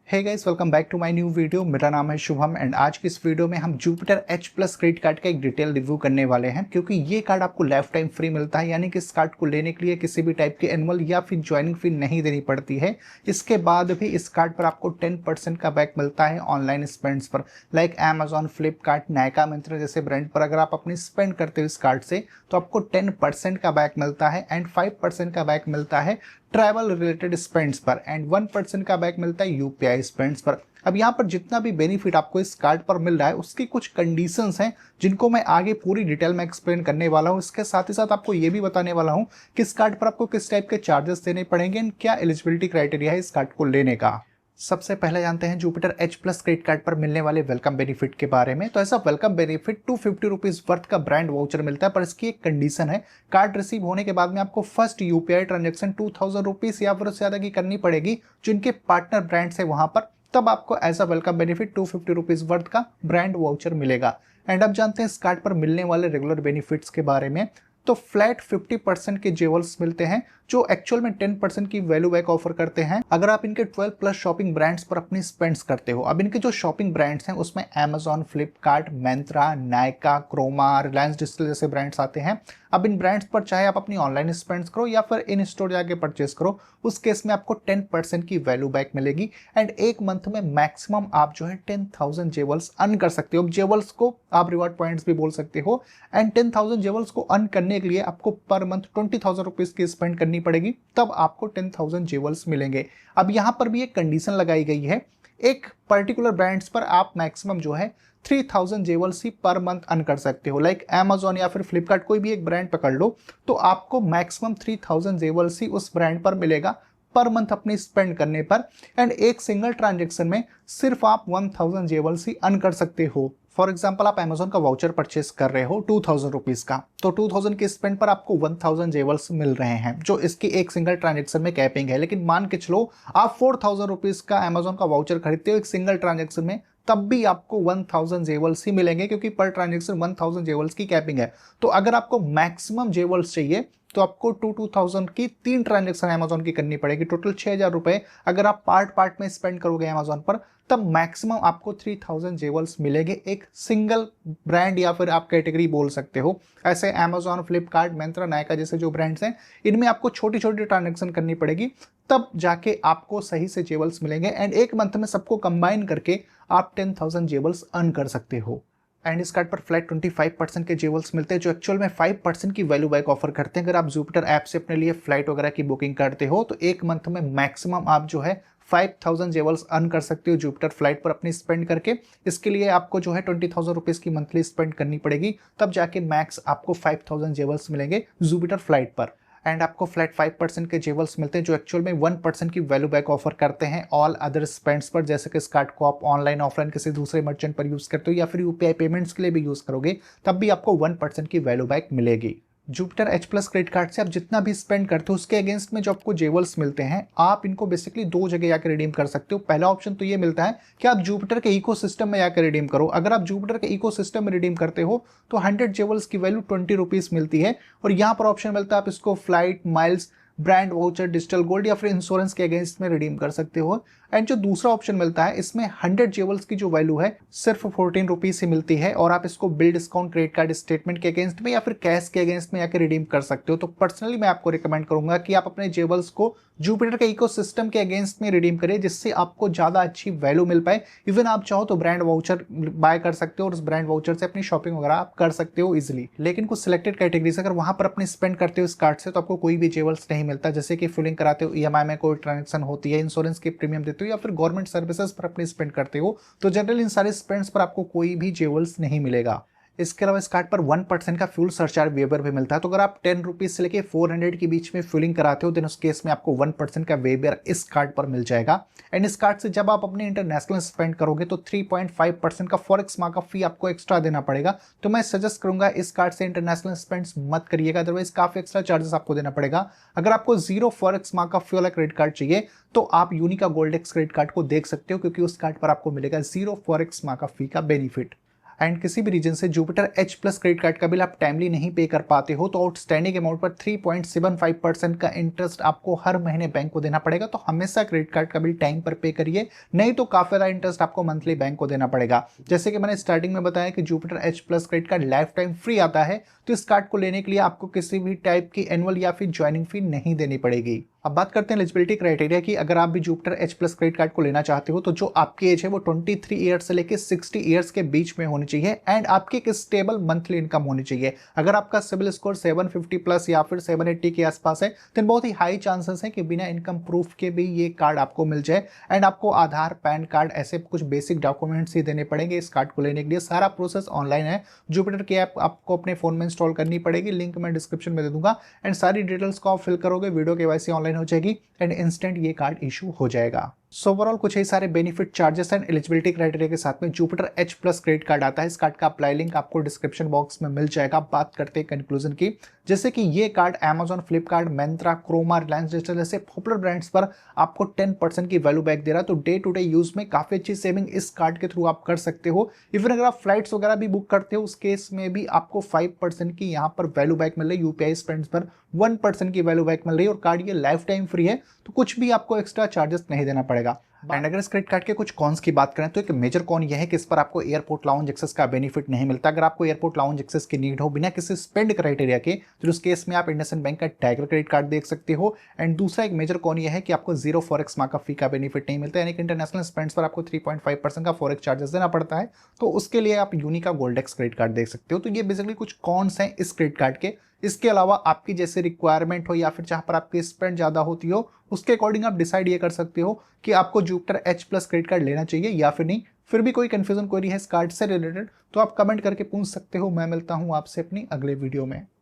Hey guys, welcome back to my new video. मेरा नाम है शुभम एंड आज की इस वीडियो में हम Jupiter H plus credit card का एक डिटेल रिव्यू करने वाले हैं, क्योंकि ये कार्ड आपको लाइफ टाइम फ्री मिलता है। यानी कि इस कार्ड को लेने के लिए किसी भी टाइप की एनुअल या फिर ज्वाइनिंग फी नहीं देनी पड़ती है। इसके बाद भी इस कार्ड पर आपको 10% का बैक मिलता है ऑनलाइन स्पेंड्स पर, लाइक अमेजॉन, फ्लिपकार्ट, नायका, मिंत्रा जैसे ब्रांड पर। अगर आप अपनी स्पेंड करते हो इस कार्ड से तो आपको 10% का बैक मिलता है एंड 5% का बैक मिलता है ट्रैवल रिलेटेड स्पेंड्स पर एंड 1% का बैक मिलता है यूपीआई स्पेंड्स पर। अब यहाँ पर जितना भी बेनिफिट आपको इस कार्ड पर मिल रहा है उसकी कुछ कंडीशंस हैं जिनको मैं आगे पूरी डिटेल में एक्सप्लेन करने वाला हूँ। इसके साथ ही साथ आपको ये भी बताने वाला हूँ कि इस कार्ड पर आपको किस टाइप के चार्जेस देने पड़ेंगे एंड क्या एलिजिबिलिटी क्राइटेरिया है इस कार्ड को लेने का। सबसे पहले जानते हैं Jupiter H plus credit card पर मिलने वाले वेलकम बेनिफिट के बारे में। तो ऐसा वेलकम बेनिफिट 250 रुपीज वर्थ का ब्रांड वाउचर मिलता है, पर इसकी एक कंडीशन है। कार्ड रिसीव होने के बाद में आपको फर्स्ट यूपीआई ट्रांजेक्शन 2000 रुपीज या फिर उससे ज्यादा की करनी पड़ेगी जिनके पार्टनर ब्रांड्स है वहां पर, तब आपको as a welcome benefit 250 rupees worth का ब्रांड वाउचर मिलेगा। एंड अब जानते हैं इस कार्ड पर मिलने वाले रेगुलर बेनिफिट्स के बारे में। तो फ्लैट 50% के जेवल्स मिलते हैं जो एक्चुअल में 10% की वैल्यू बैक ऑफर करते हैं अगर आप इनके 12 प्लस शॉपिंग ब्रांड्स पर अपनी स्पेंड्स करते हो। अब इनके जो शॉपिंग ब्रांड्स हैं उसमें Amazon, Flipkart, Myntra, Nykaa, Croma, Reliance Digital जैसे ब्रांड्स आते हैं। अब इन ब्रांड्स पर चाहे आप अपनी ऑनलाइन स्पेंड्स करो या फिर इन स्टोर जाके परचेस करो, उस केस में आपको 10% की वैल्यू बैक मिलेगी एंड एक मंथ में मैक्सिमम आप जो है 10,000 जेवल्स अर्न कर सकते हो। जेवल्स को आप रिवॉर्ड पॉइंट्स भी बोल सकते हो एंड 10,000 जेवल्स को अर्न करने के लिए आपको पर मंथ 20,000 रुपीज की स्पेंड करनी पड़ेगी, तब आपको 10,000 जेवल्स मिलेंगे। अब यहां पर भी एक कंडीशन लगाई गई है, एक पर्टिकुलर ब्रांड्स पर आप मैक्सिमम जो है 3,000 जेवल्स ही पर मंथ अर्न कर सकते हो। लाइक अमेजॉन या फिर फ्लिपकार्ट कोई भी एक ब्रांड पकड़ लो तो आपको मैक्सिमम 3,000 जेवल्स ही उस ब्रांड पर मिलेगा पर मंथ अपनी स्पेंड करने पर। एंड एक सिंगल ट्रांजेक्शन में सिर्फ आप 1,000 जेवल्स ही अर्न कर सकते हो। फॉर एग्जाम्पल आप अमेजॉन का वाउचर परचेस कर रहे हो 2,000 रुपीज का, तो 2,000 के स्पेंड पर आपको 1,000 जेवल्स मिल रहे हैं जो इसकी एक सिंगल ट्रांजेक्शन में कैपिंग है। लेकिन मान के चलो आप 4,000 रुपीज का अमेजॉन का वाउचर खरीदते हो एक सिंगल ट्रांजेक्शन में, तब भी आपको 1,000 जेवल्स ही मिलेंगे क्योंकि पर ट्रांजेक्शन 1,000 जेवल्स की कैपिंग है। तो अगर आपको मैक्सिमम जेवल्स चाहिए तो आपको 2,000 की 3 ट्रांजेक्शन अमेजॉन की करनी पड़ेगी, टोटल 6,000 रुपए अगर आप पार्ट में स्पेंड करोगे अमेजॉन पर, तब मैक्सिमम आपको 3,000 जेवल्स मिलेंगे एक सिंगल ब्रांड या फिर आप कैटेगरी बोल सकते हो। ऐसे अमेजॉन, फ्लिपकार्ट, मिंत्रा, नायका जैसे जो ब्रांड्स हैं इनमें आपको छोटी छोटी ट्रांजेक्शन करनी पड़ेगी, तब जाके आपको सही से जेवल्स मिलेंगे एंड एक मंथ में सबको कंबाइन करके आप 10,000 जेवल्स अर्न कर सकते हो। एंड इस कार्ड पर फ्लैट 25% के जेवल्स मिलते हैं जो एक्चुअल में 5% की वैल्यू बैक ऑफर करते हैं। अगर आप जुपिटर ऐप से अपने लिए फ्लाइट वगैरह की बुकिंग करते हो तो एक मंथ में मैक्सिमम आप जो है 5,000 जेवल्स अर्न कर सकते हो जुपिटर फ्लाइट पर अपनी स्पेंड करके। इसके लिए आपको जो है 20,000 रुपीज की मंथली स्पेंड करनी पड़ेगी, तब जाके मैक्स आपको 5,000 जेवल्स मिलेंगे जुपिटर फ्लाइट पर। एंड आपको फ्लैट 5% के जेवल्स मिलते हैं जो एक्चुअल में 1% की वैल्यू बैक ऑफर करते हैं ऑल अदर स्पेंड्स पर। जैसे कि इस कार्ड को आप ऑनलाइन ऑफलाइन किसी दूसरे मर्चेंट पर यूज करते हो या फिर यूपीआई पेमेंट्स के लिए भी यूज करोगे, तब भी आपको 1% की वैल्यू बैक मिलेगी। Jupiter H plus credit card से आप जितना भी स्पेंड करते हो उसके अगेंस्ट में जो आपको जेवल्स मिलते हैं आप इनको बेसिकली दो जगह जाकर रिडीम कर सकते हो। पहला ऑप्शन तो ये मिलता है कि आप जुपिटर के इकोसिस्टम में जाकर रिडीम करो। अगर आप जुपिटर के इकोसिस्टम में रिडीम करते हो तो 100 जेवल्स की वैल्यू 20 रुपीज मिलती है और यहाँ पर ऑप्शन मिलता है आप इसको flight, miles, brand voucher, digital gold या फिर इंश्योरेंस के अगेंस्ट में रिडीम कर सकते हो। एंड जो दूसरा ऑप्शन मिलता है इसमें 100 जेवल्स की जो वैल्यू है सिर्फ 14 रुपीज ही मिलती है और आप इसको bill discount, credit card statement के अगेंस्ट में या फिर कैश के अगेंस्ट में आकर रिडीम कर सकते हो। तो पर्सनली मैं आपको रिकमेंड करूंगा कि आप अपने जेवल्स को जुपिटर के इकोसिस्टम के अगेंस्ट में रिडीम करें जिससे आपको ज्यादा अच्छी वैल्यू मिल पाए। इवन आप चाहो तो ब्रांड वाउचर बाय कर सकते हो और उस ब्रांड वाउचर से अपनी शॉपिंग वगैरह आप कर सकते हो इजिली। लेकिन कुछ सिलेक्टेड कैटेगरीज अगर वहां पर अपनी स्पेंड करते हो इस कार्ड से तो आपको कोई भी जेवल्स नहीं मिलता। जैसे कि फिलिंग कराते हो, ईएमआई में कोई ट्रांजेक्शन होती है, इंश्योरेंस की प्रीमियम देते हो या फिर गवर्नमेंट सर्विसेज पर अपनी स्पेंड करते हो, तो जनरली इन सारे स्पेंड्स पर आपको कोई भी जेवल्स नहीं मिलेगा। इसके अलावा इस कार्ड पर 1% का फ्यूल सरचार्ज वेबर भी मिलता है। तो अगर आप 10 रुपीज से लेके 400 के बीच में फ्यूलिंग कराते हो देन उस केस में आपको 1% का वेबर इस कार्ड पर मिल जाएगा। एंड इस कार्ड से जब आप अपने इंटरनेशनल स्पेंड करोगे तो 3.5% का फॉरेक्स मार्कअप फी आपको एक्स्ट्रा देना पड़ेगा। तो मैं सजेस्ट करूंगा इस कार्ड से इंटरनेशनल स्पेंड्स मत करिएगा, अदरवाइज काफी एक्स्ट्रा चार्जेस आपको देना पड़ेगा। अगर आपको जीरो फॉरेक्स मार्कअप फी वाला क्रेडिट कार्ड चाहिए तो आप यूनिका गोल्ड एक्स क्रेडिट कार्ड को देख सकते हो क्योंकि उस कार्ड पर आपको मिलेगा जीरो फॉरेक्स मार्कअप फी का बेनिफिट। एंड किसी भी रीजन से Jupiter H plus credit card का बिल आप टाइमली नहीं पे कर पाते हो तो आउटस्टैंडिंग अमाउंट पर 3.75% का इंटरेस्ट आपको हर महीने बैंक को देना पड़ेगा। तो हमेशा क्रेडिट कार्ड का बिल टाइम पर पे करिए, नहीं तो काफी ज्यादा इंटरेस्ट आपको मंथली बैंक को देना पड़ेगा। जैसे कि मैंने स्टार्टिंग में बताया कि Jupiter H plus credit card life time free आता है, तो इस कार्ड को लेने के लिए आपको किसी भी टाइप की एनुअल या फिर ज्वाइनिंग फी नहीं देनी पड़ेगी। अब बात करते हैं एलिजिबिलिटी क्राइटेरिया की। अगर आप भी Jupiter H plus credit card को लेना चाहते हो तो जो आपकी एज है वो 23 ईयर्स से लेकर 60 ईयर्स के बीच में होनी चाहिए एंड आपकी एक स्टेबल मंथली इनकम होनी चाहिए। अगर आपका सिविल स्कोर 750 प्लस या फिर 780 के आसपास है तो बहुत ही हाई चांसेस है कि बिना इनकम प्रूफ के भी ये कार्ड आपको मिल जाए एंड आपको आधार, पैन कार्ड ऐसे कुछ बेसिक डॉक्यूमेंट्स ही देने पड़ेंगे इस कार्ड को लेने के लिए। सारा प्रोसेस ऑनलाइन है। जुपिटर की ऐप आपको अपने फोन में इंस्टॉल करनी पड़ेगी, लिंक मैं डिस्क्रिप्शन में दे दूंगा एंड सारी डिटेल्स को आप फिल करोगे, वीडियो केवाईसी ऑनलाइन हो जाएगी एंड इंस्टेंट ये कार्ड इशू हो जाएगा। सो ओवरऑल कुछ ही सारे benefit, charges and eligibility criteria के साथ में Jupiter H plus credit card आता है। इस कार्ड का अप्लाई लिंक आपको डिस्क्रिप्शन बॉक्स में मिल जाएगा। बात करते हैं कंक्लूजन की, जैसे कि ये card Amazon, Flipkart, Myntra, Croma, Reliance Digital जैसे पॉपुलर ब्रांड्स पर आपको 10% की वैल्यू बैक दे रहा है। तो डे टू डे यूज में काफी अच्छी सेविंग इस कार्ड के थ्रू आप कर सकते हो। इवन अगर आप फ्लाइट्स वगैरह भी बुक करते हो उस केस में भी आपको 5% की यहाँ पर वैल्यू बैक मिल रही है। यूपीआई स्पेंड्स पर 1% की वैल्यू बैक मिल रही है और कार्ड ये लाइफ टाइम फ्री है, तो कुछ भी आपको एक्स्ट्रा चार्जेस नहीं देना पड़ेगा। एंड अगर इस क्रेडिट कार्ड के कुछ कॉन्स की बात करें तो एक मेजर कॉन यह है कि इस पर आपको एयरपोर्ट लाउंज एक्सेस का बेनिफिट नहीं मिलता। अगर आपको एयरपोर्ट लाउंज एक्सेस की नीड हो बिना किसी स्पेंड क्राइटेरिया के तो उस केस में आप इंडसइंड बैंक का टाइगर क्रेडिट कार्ड देख सकते हो। एंड दूसरा एक मेजर कॉन यह है कि आपको जीरो फॉरेक्स मार्कअप फी का बेनिफिट नहीं मिलता, यानी कि इंटरनेशनल स्पेंड्स पर आपको 3.5% का फॉरेक्स चार्जेस देना पड़ता है। तो उसके लिए आप यूनिका गोल्डेक्स क्रेडिट कार्ड देख सकते हो। तो ये बेसिकली कुछ कॉन्स हैं इस क्रेडिट कार्ड के। इसके अलावा आपकी जैसे रिक्वायरमेंट हो या फिर जहां पर आपकी स्पेंड ज्यादा होती हो उसके अकॉर्डिंग आप डिसाइड ये कर सकते हो कि आपको Jupiter H plus credit card लेना चाहिए या फिर नहीं। फिर भी कोई कंफ्यूजन क्वेरी है इस कार्ड से रिलेटेड तो आप कमेंट करके पूछ सकते हो। मैं मिलता हूं आपसे अपनी अगले वीडियो में।